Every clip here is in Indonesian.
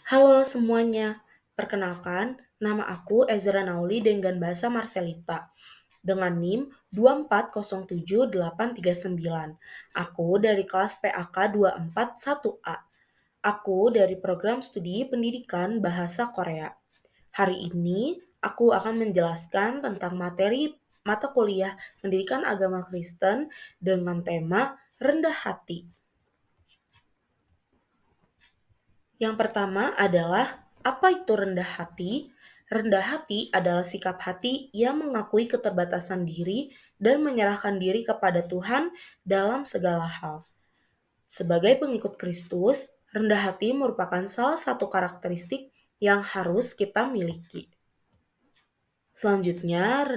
Halo semuanya, perkenalkan nama aku Ezra Nauli dengan bahasa Marcelita dengan NIM 2407839. Aku dari kelas PAK 241A. Aku dari program studi pendidikan bahasa Korea. Hari ini aku akan menjelaskan tentang materi mata kuliah pendidikan agama Kristen dengan tema rendah hati. Yang pertama adalah, apa itu rendah hati? Rendah hati adalah sikap hati yang mengakui keterbatasan diri dan menyerahkan diri kepada Tuhan dalam segala hal. Sebagai pengikut Kristus, rendah hati merupakan salah satu karakteristik yang harus kita miliki. Selanjutnya, pengertian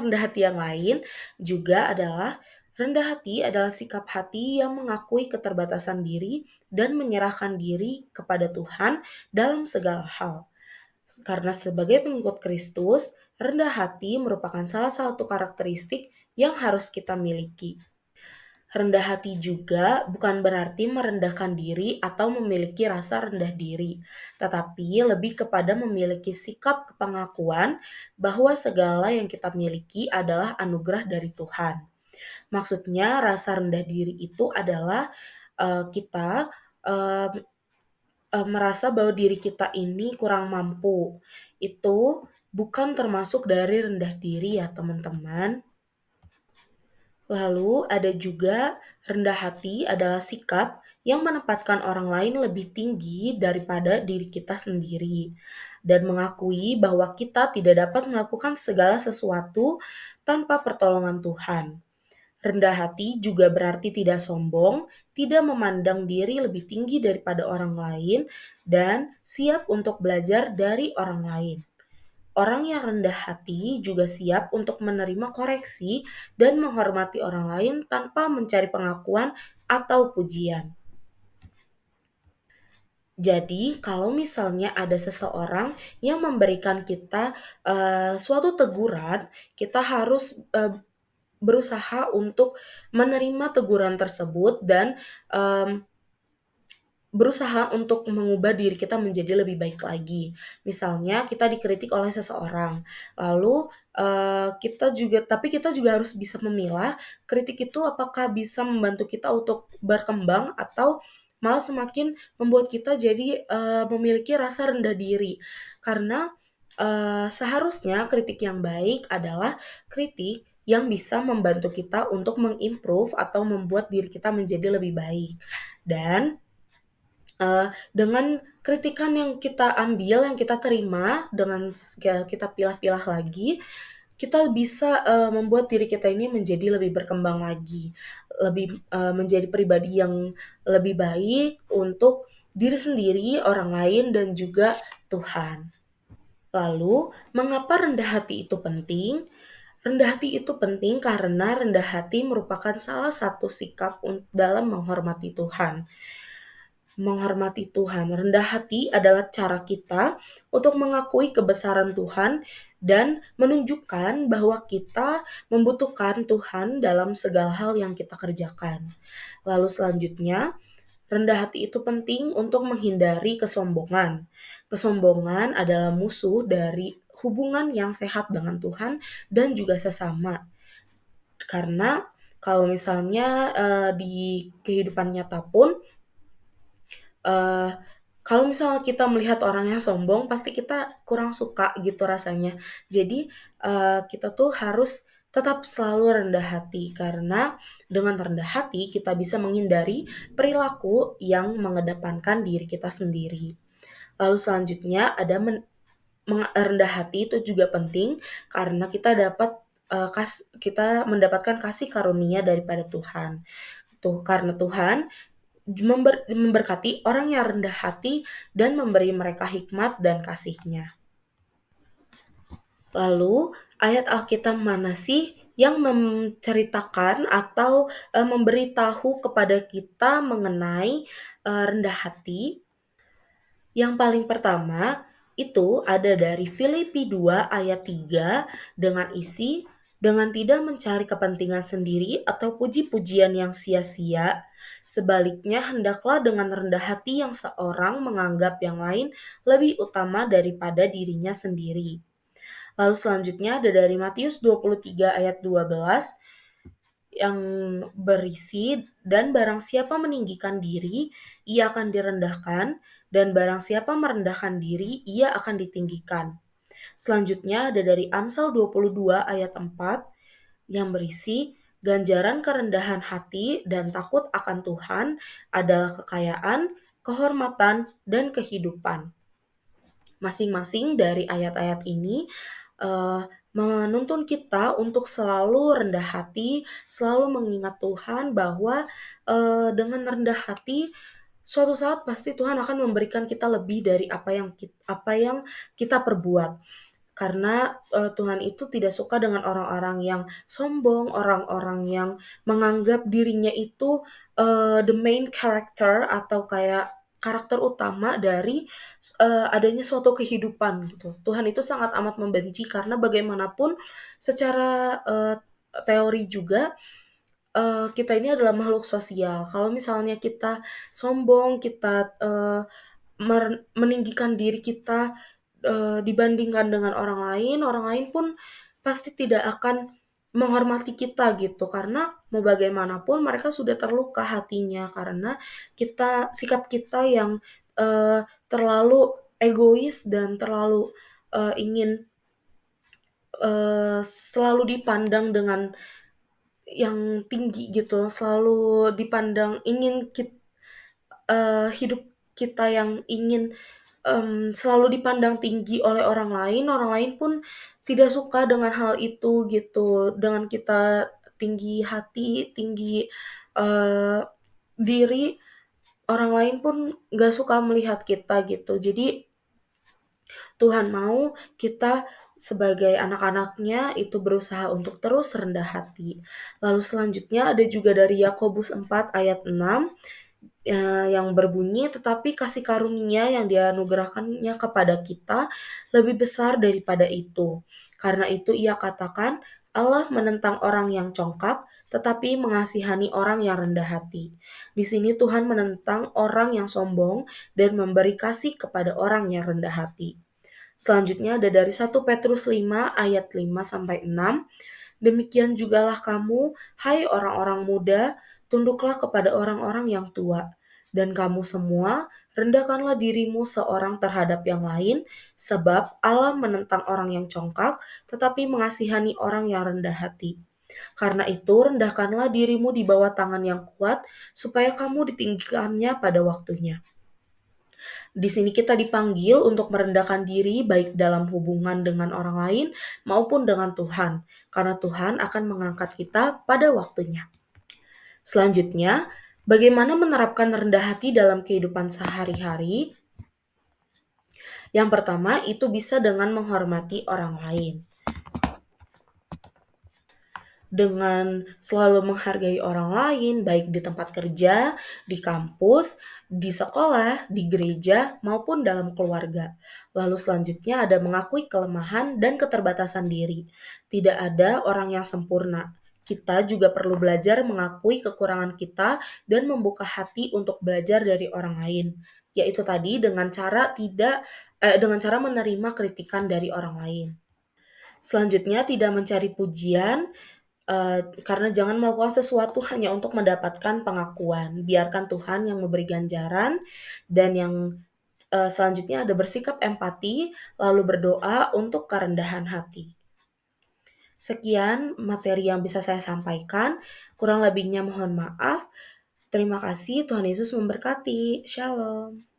rendah hati yang lain juga adalah rendah hati adalah sikap hati yang mengakui keterbatasan diri dan menyerahkan diri kepada Tuhan dalam segala hal. Karena sebagai pengikut Kristus, rendah hati merupakan salah satu karakteristik yang harus kita miliki. Rendah hati juga bukan berarti merendahkan diri atau memiliki rasa rendah diri, tetapi lebih kepada memiliki sikap pengakuan bahwa segala yang kita miliki adalah anugerah dari Tuhan. Maksudnya rasa rendah diri itu adalah kita uh, merasa bahwa diri kita ini kurang mampu. Itu bukan termasuk dari rendah diri ya teman-teman. Lalu ada juga rendah hati adalah sikap yang menempatkan orang lain lebih tinggi daripada diri kita sendiri dan mengakui bahwa kita tidak dapat melakukan segala sesuatu tanpa pertolongan Tuhan. Rendah hati juga berarti tidak sombong, tidak memandang diri lebih tinggi daripada orang lain, dan siap untuk belajar dari orang lain. Orang yang rendah hati juga siap untuk menerima koreksi dan menghormati orang lain tanpa mencari pengakuan atau pujian. Jadi, kalau misalnya ada seseorang yang memberikan kita suatu teguran, kita harus berusaha untuk menerima teguran tersebut dan berusaha untuk mengubah diri kita menjadi lebih baik lagi. Misalnya kita dikritik oleh seseorang, lalu kita juga harus bisa memilah kritik itu apakah bisa membantu kita untuk berkembang atau malah semakin membuat kita jadi memiliki rasa rendah diri. Karena seharusnya kritik yang baik adalah kritik yang bisa membantu kita untuk mengimprove atau membuat diri kita menjadi lebih baik. Dan dengan kritikan yang kita ambil, yang kita terima, dengan kita pilah-pilah lagi, kita bisa membuat diri kita ini menjadi lebih berkembang lagi, lebih menjadi pribadi yang lebih baik untuk diri sendiri, orang lain, dan juga Tuhan. Lalu, mengapa rendah hati itu penting? Rendah hati itu penting karena rendah hati merupakan salah satu sikap dalam menghormati Tuhan. Menghormati Tuhan. Rendah hati adalah cara kita untuk mengakui kebesaran Tuhan dan menunjukkan bahwa kita membutuhkan Tuhan dalam segala hal yang kita kerjakan. Lalu selanjutnya, rendah hati itu penting untuk menghindari kesombongan. Kesombongan adalah musuh dari hubungan yang sehat dengan Tuhan dan juga sesama. Karena kalau misalnya di kehidupan nyata pun kalau misalnya kita melihat orang yang sombong, pasti kita kurang suka gitu rasanya. Jadi, kita tuh harus tetap selalu rendah hati, karena dengan rendah hati kita bisa menghindari perilaku yang mengedepankan diri kita sendiri. Lalu selanjutnya ada rendah hati itu juga penting karena kita mendapatkan kasih karunia daripada Tuhan. Tuh, karena Tuhan memberkati orang yang rendah hati dan memberi mereka hikmat dan kasih-Nya. Lalu, ayat Alkitab mana sih yang menceritakan atau memberitahu kepada kita mengenai rendah hati? Yang paling pertama itu ada dari Filipi 2 ayat 3 dengan isi, dengan tidak mencari kepentingan sendiri atau puji-pujian yang sia-sia. Sebaliknya, hendaklah dengan rendah hati yang seorang menganggap yang lain lebih utama daripada dirinya sendiri. Lalu selanjutnya ada dari Matius 23 ayat 12 yang berisi, dan barang siapa meninggikan diri, ia akan direndahkan, dan barang siapa merendahkan diri, ia akan ditinggikan. Selanjutnya ada dari Amsal 22 ayat 4 yang berisi, ganjaran kerendahan hati dan takut akan Tuhan adalah kekayaan, kehormatan, dan kehidupan. Masing-masing dari ayat-ayat ini menuntun kita untuk selalu rendah hati, selalu mengingat Tuhan bahwa dengan rendah hati suatu saat pasti Tuhan akan memberikan kita lebih dari apa yang kita perbuat. Karena Tuhan itu tidak suka dengan orang-orang yang sombong, orang-orang yang menganggap dirinya itu the main character atau kayak karakter utama dari adanya suatu kehidupan gitu. Tuhan itu sangat amat membenci karena bagaimanapun secara teori juga kita ini adalah makhluk sosial. Kalau misalnya kita sombong, kita meninggikan diri kita dibandingkan dengan orang lain pun pasti tidak akan menghormati kita gitu, karena mau bagaimanapun mereka sudah terluka hatinya karena sikap kita yang terlalu egois dan terlalu ingin selalu dipandang dengan yang tinggi gitu, selalu dipandang hidup kita yang ingin selalu dipandang tinggi oleh orang lain pun tidak suka dengan hal itu gitu, dengan kita tinggi hati, tinggi diri, orang lain pun nggak suka melihat kita gitu. Jadi Tuhan mau kita sebagai anak-anaknya itu berusaha untuk terus rendah hati. Lalu selanjutnya ada juga dari Yakobus 4 ayat 6 yang berbunyi, tetapi kasih karunia yang dianugerahkannya kepada kita lebih besar daripada itu. Karena itu ia katakan, Allah menentang orang yang congkak, tetapi mengasihani orang yang rendah hati. Di sini Tuhan menentang orang yang sombong dan memberi kasih kepada orang yang rendah hati. Selanjutnya ada dari 1 Petrus 5 ayat 5 sampai 6. Demikian jugalah kamu, hai orang-orang muda, tunduklah kepada orang-orang yang tua. Dan kamu semua, rendahkanlah dirimu seorang terhadap yang lain, sebab Allah menentang orang yang congkak, tetapi mengasihani orang yang rendah hati. Karena itu, rendahkanlah dirimu di bawah tangan yang kuat, supaya kamu ditinggikannya pada waktunya. Di sini kita dipanggil untuk merendahkan diri baik dalam hubungan dengan orang lain maupun dengan Tuhan, karena Tuhan akan mengangkat kita pada waktunya. Selanjutnya, bagaimana menerapkan rendah hati dalam kehidupan sehari-hari? Yang pertama, itu bisa dengan menghormati orang lain. Dengan selalu menghargai orang lain, baik di tempat kerja, di kampus, di sekolah, di gereja, maupun dalam keluarga. Lalu selanjutnya ada mengakui kelemahan dan keterbatasan diri. Tidak ada orang yang sempurna. Kita juga perlu belajar mengakui kekurangan kita dan membuka hati untuk belajar dari orang lain. Yaitu tadi dengan cara menerima kritikan dari orang lain. Selanjutnya tidak mencari pujian, karena jangan melakukan sesuatu hanya untuk mendapatkan pengakuan. Biarkan Tuhan yang memberi ganjaran, dan yang selanjutnya ada bersikap empati, lalu berdoa untuk kerendahan hati. Sekian materi yang bisa saya sampaikan, kurang lebihnya mohon maaf. Terima kasih, Tuhan Yesus memberkati. Shalom.